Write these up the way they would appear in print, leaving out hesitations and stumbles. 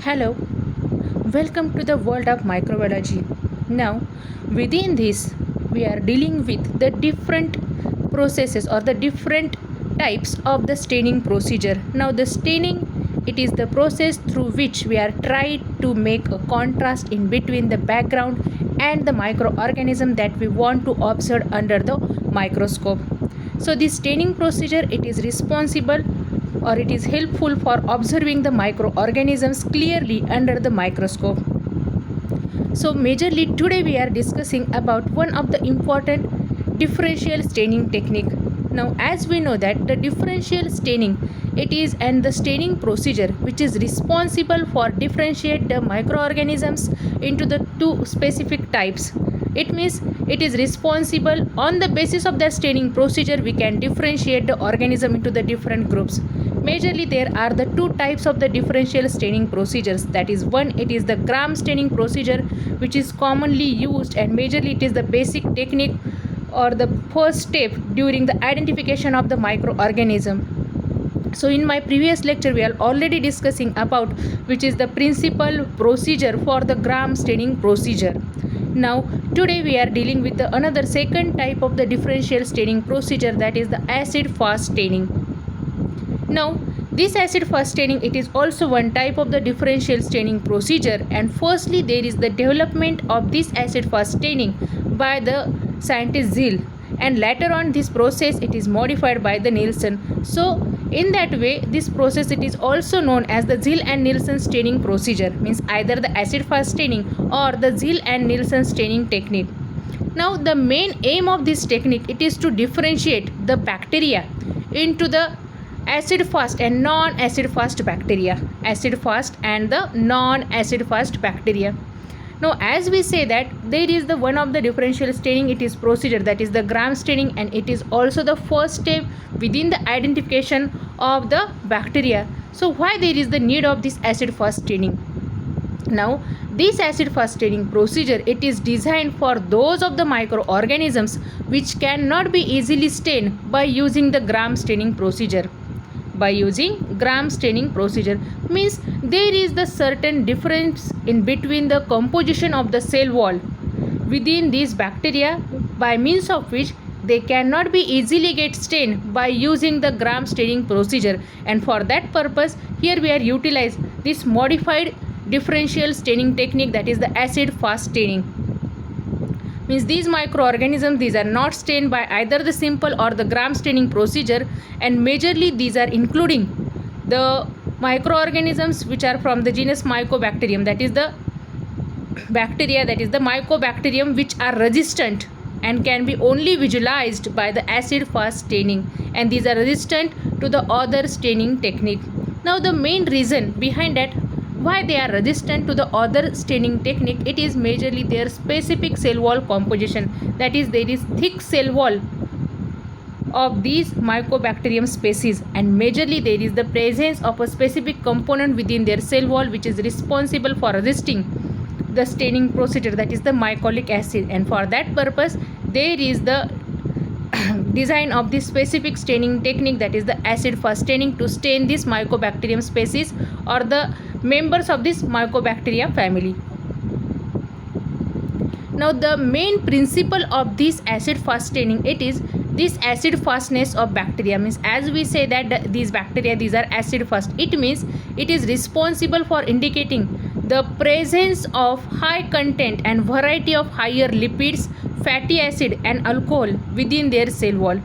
Hello, welcome to the world of microbiology. Now, within this, we are dealing with the different processes or the different types of the staining procedure. Now, the staining it is the process through which we are trying to make a contrast in between the background and the microorganism that we want to observe under the microscope. So, this staining procedure it is responsible or it is helpful for observing the microorganisms clearly under the microscope. So majorly today we are discussing about one of the important differential staining technique. Now as we know that the differential staining it is and the staining procedure which is responsible for differentiate the microorganisms into the two specific types. It means it is responsible on the basis of the staining procedure we can differentiate the organism into the different groups. Majorly there are the two types of the differential staining procedures, that is one it is the Gram staining procedure which is commonly used and majorly it is the basic technique or the first step during the identification of the microorganism. So in my previous lecture we are already discussing about which is the principal procedure for the Gram staining procedure. Now today we are dealing with the another second type of the differential staining procedure, that is the acid fast staining. Now this acid fast staining it is also one type of the differential staining procedure, and firstly there is the development of this acid fast staining by the scientist Zill, and later on this process it is modified by the Nielsen. So in that way this process it is also known as the Zill and Nielsen staining procedure, means either the acid fast staining or the Zill and Nielsen staining technique. Now the main aim of this technique it is to differentiate the bacteria into the acid fast and non acid fast bacteria, acid fast and the non acid fast bacteria. Now as we say that there is the one of the differential staining it is procedure, that is the Gram staining, and it is also the first step within the identification of the bacteria. So why there is the need of this acid fast staining? Now this acid fast staining procedure it is designed for those of the microorganisms which cannot be easily stained by using the Gram staining procedure. By using Gram staining procedure means there is the certain difference in between the composition of the cell wall within these bacteria by means of which they cannot be easily get stained by using the Gram staining procedure, and for that purpose here we are utilize this modified differential staining technique, that is the acid fast staining. Means these microorganisms these are not stained by either the simple or the Gram staining procedure, and majorly these are including the microorganisms which are from the genus Mycobacterium, that is the bacteria, that is the Mycobacterium which are resistant and can be only visualized by the acid fast staining, and these are resistant to the other staining technique. Now the main reason behind that why they are resistant to the other staining technique, it is majorly their specific cell wall composition, that is there is thick cell wall of these Mycobacterium species, and majorly there is the presence of a specific component within their cell wall which is responsible for resisting the staining procedure, that is the mycolic acid, and for that purpose there is the design of this specific staining technique, that is the acid fast staining, to stain this Mycobacterium species or the members of this Mycobacteria family. Now the main principle of this acid fast staining it is this acid fastness of bacteria, means as we say that these bacteria these are acid fast, it means it is responsible for indicating the presence of high content and variety of higher lipids, fatty acid and alcohol within their cell wall.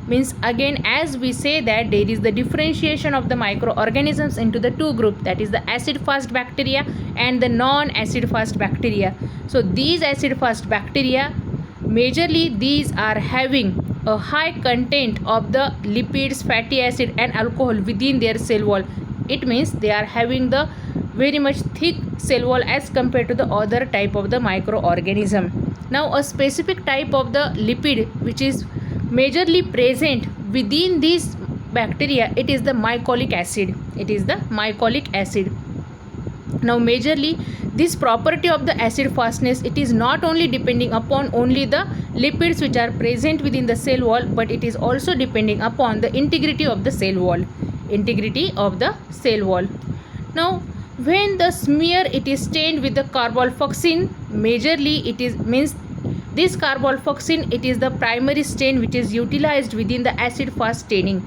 Means again as we say that there is the differentiation of the microorganisms into the two groups, that is the acid fast bacteria and the non acid fast bacteria. So these acid fast bacteria majorly these are having a high content of the lipids, fatty acid and alcohol within their cell wall. It means they are having the very much thick cell wall as compared to the other type of the microorganism. Now a specific type of the lipid which is majorly present within this bacteria, it is the mycolic acid, it is the mycolic acid. Now majorly this property of the acid fastness it is not only depending upon only the lipids which are present within the cell wall, but it is also depending upon the integrity of the cell wall, integrity of the cell wall. Now When the smear it is stained with the carbvolfoxin, majorly it is means this carbvolfoxin it is the primary stain which is utilized within the acid fast staining,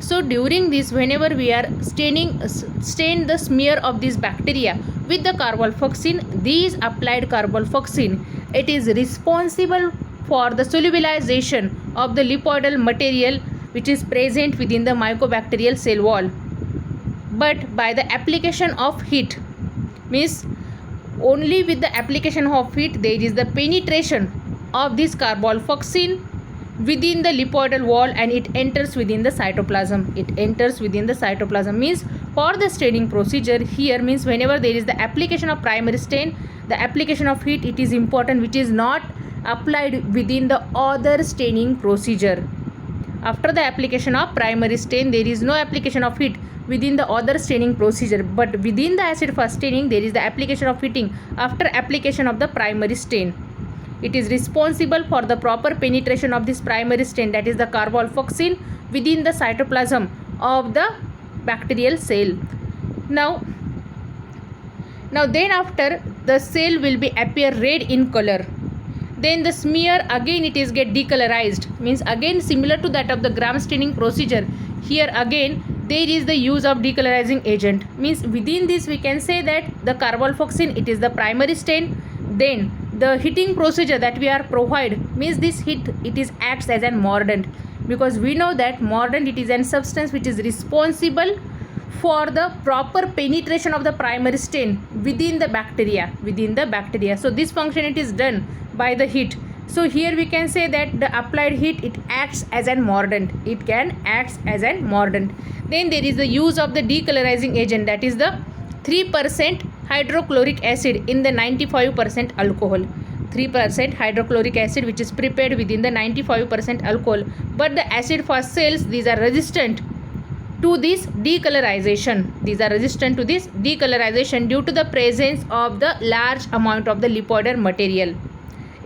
So during this, whenever we are stain the smear of this bacteria with the carbvolfoxin, these applied carbvolfoxin it is responsible for the solubilization of the lipoidal material which is present within the mycobacterial cell wall. But by the application of heat, means only with the application of heat there is the penetration of this carbvolfoxin within the lipoidal wall and it enters within the cytoplasm. Means for the staining procedure here, means whenever there is the application of primary stain, the application of heat it is important, which is not applied within the other staining procedure. After the application of primary stain, there is no application of heat within the other staining procedure, but within the acid fast staining there is the application of heating after application of the primary stain. It is responsible for the proper penetration of this primary stain, that is the carbvolfoxin, within the cytoplasm of the bacterial cell. Now then after the cell will be appear red in color. Then the smear again it is get decolorized, means again similar to that of the gram staining procedure. Here again there is the use of decolorizing agent, means within this we can say that the carbvolfoxin it is the primary stain. Then the heating procedure that we are provide, means this heat it is acts as an mordant, because we know that mordant it is an substance which is responsible for the proper penetration of the primary stain within the bacteria. So this function it is done by the heat. So here we can say that the applied heat it acts as an mordant. Then there is the use of the decolorizing agent, that is the 3% hydrochloric acid in the 95% alcohol. 3% hydrochloric acid which is prepared within the 95% alcohol, but the acid fast cells these are resistant to this decolorization. Due to the presence of the large amount of the lipoidal material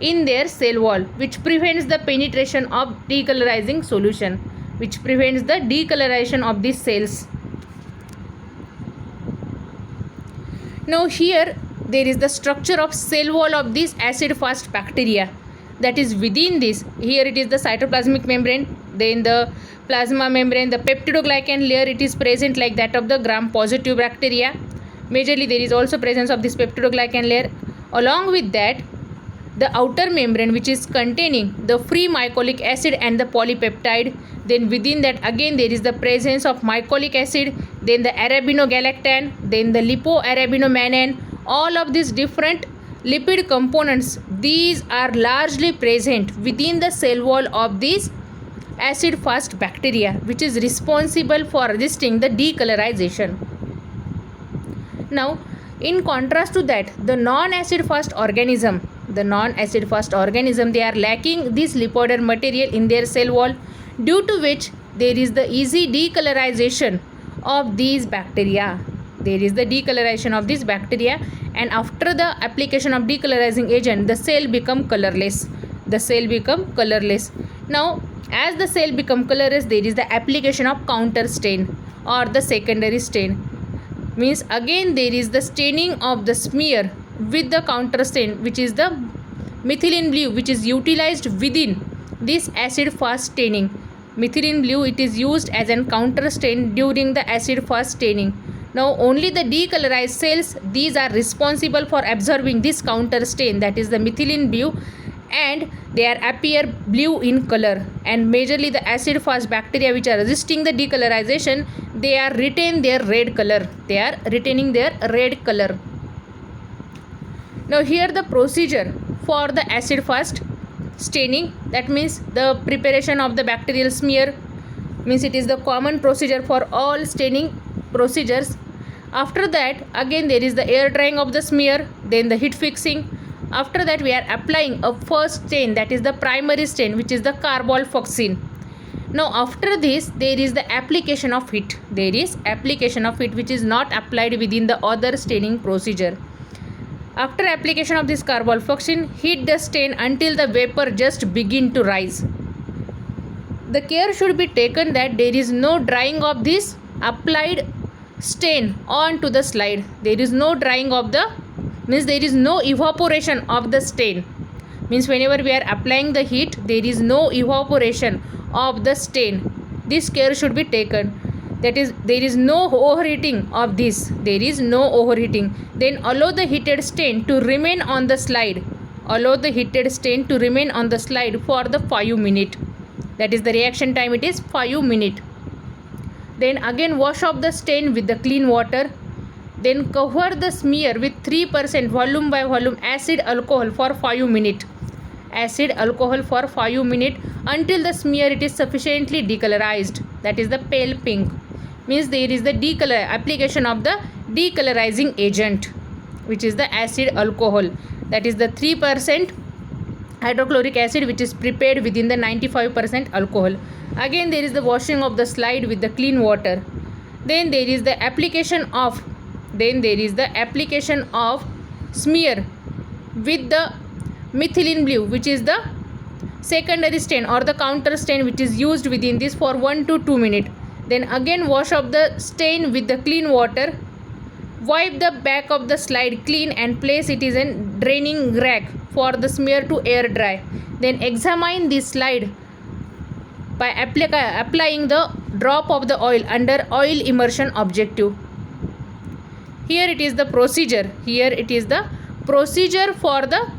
in their cell wall, which prevents the penetration of decolorizing solution, which prevents the decolorization of these cells. Now here there is the structure of cell wall of this acid fast bacteria, that is within this. Here it is the cytoplasmic membrane, then the plasma membrane, the peptidoglycan layer it is present like that of the gram positive bacteria. Majorly there is also presence of this peptidoglycan layer. Along with that, the outer membrane which is containing the free mycolic acid and the polypeptide. Then within that again there is the presence of mycolic acid, then the arabinogalactan, then the lipoarabinomannan. All of these different lipid components these are largely present within the cell wall of this acid fast bacteria, which is responsible for resisting the decolorization. Now in contrast to that, the non-acid fast organism they are lacking this lipoidal material in their cell wall, due to which there is the easy decolorization of these bacteria. And after the application of decolorizing agent, the cell become colorless. Now as the cell become colorless, there is the application of counter stain or the secondary stain, means again there is the staining of the smear with the counter stain, which is the methylene blue, which is utilized within this acid fast staining. Methylene blue it is used as an counter stain during the acid fast staining. Now only the decolorized cells these are responsible for absorbing this counter stain, that is the methylene blue, and they are appear blue in color. And majorly the acid fast bacteria which are resisting the decolorization, they are retaining their red color. Now here the procedure for the acid fast staining, that means the preparation of the bacterial smear, means it is the common procedure for all staining procedures. After that again there is the air drying of the smear, then the heat fixing. After that we are applying a first stain, that is the primary stain, which is the carbvolfoxin. Now after this there is the application of heat. Which is not applied within the other staining procedure. After application of this carbvolfoxin, heat the stain until the vapor just begin to rise. The care should be taken that there is no drying of this applied stain onto the slide. There is no drying of the, means there is no evaporation of the stain. Means whenever we are applying the heat, there is no evaporation of the stain. This care should be taken. That is, there is no overheating of this. There is no overheating. Then allow the heated stain to remain on the slide. Allow the heated stain to remain on the slide for the 5 minutes. That is the reaction time, it is 5 minutes. Then again wash off the stain with the clean water. Then cover the smear with 3% volume by volume acid alcohol for 5 minutes. Acid alcohol for 5 minutes until the smear it is sufficiently decolorized. That is the pale pink. Means there is the application of the decolorizing agent, which is the acid alcohol. That is the 3% hydrochloric acid which is prepared within the 95% alcohol. Again there is the washing of the slide with the clean water. Then there is the application of smear with the methylene blue, which is the secondary stain or the counter stain which is used within this for 1 to 2 minutes. Then again wash off the stain with the clean water. Wipe the back of the slide clean and place it in draining rack for the smear to air dry. Then examine the slide by applying the drop of the oil under oil immersion objective. Here it is the procedure. Here it is the procedure for the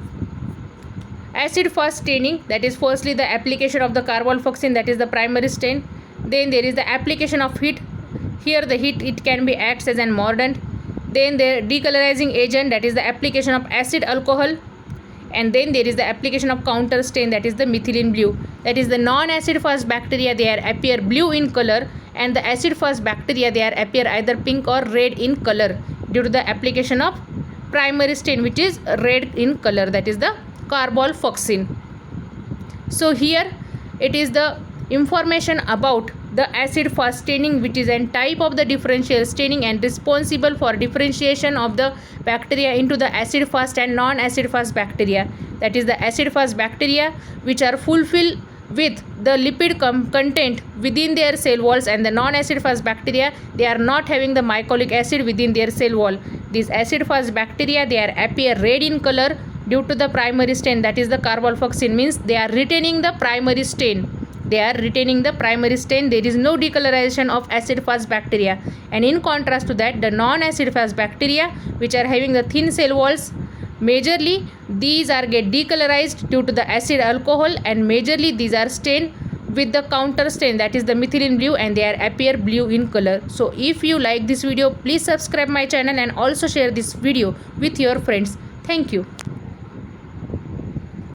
acid fast staining. That is firstly the application of the carbolfoxin, that is the primary stain. Then there is the application of heat. Here the heat it can be acts as an mordant. Then the decolorizing agent, that is the application of acid alcohol. And then there is the application of counter stain, that is the methylene blue. That is the non-acid fast bacteria, they are appear blue in color, and the acid fast bacteria they are appear either pink or red in color due to the application of primary stain which is red in color, that is the carbolfoxin. So here it is the information about the acid fast staining, which is a type of the differential staining and responsible for differentiation of the bacteria into the acid fast and non-acid fast bacteria. That is the acid fast bacteria which are fulfilled with the lipid content within their cell walls, and the non-acid fast bacteria they are not having the mycolic acid within their cell wall. These acid fast bacteria they are appear red in color due to the primary stain, that is the carbolfoxin. Means they are retaining the primary stain. They are retaining the primary stain. There is no decolorization of acid fast bacteria. And in contrast to that, the non-acid fast bacteria which are having the thin cell walls, majorly these are get decolorized due to the acid alcohol, and majorly these are stained with the counter stain, that is the methylene blue, and they are appear blue in color. So if you like this video, please subscribe my channel and also share this video with your friends. Thank you.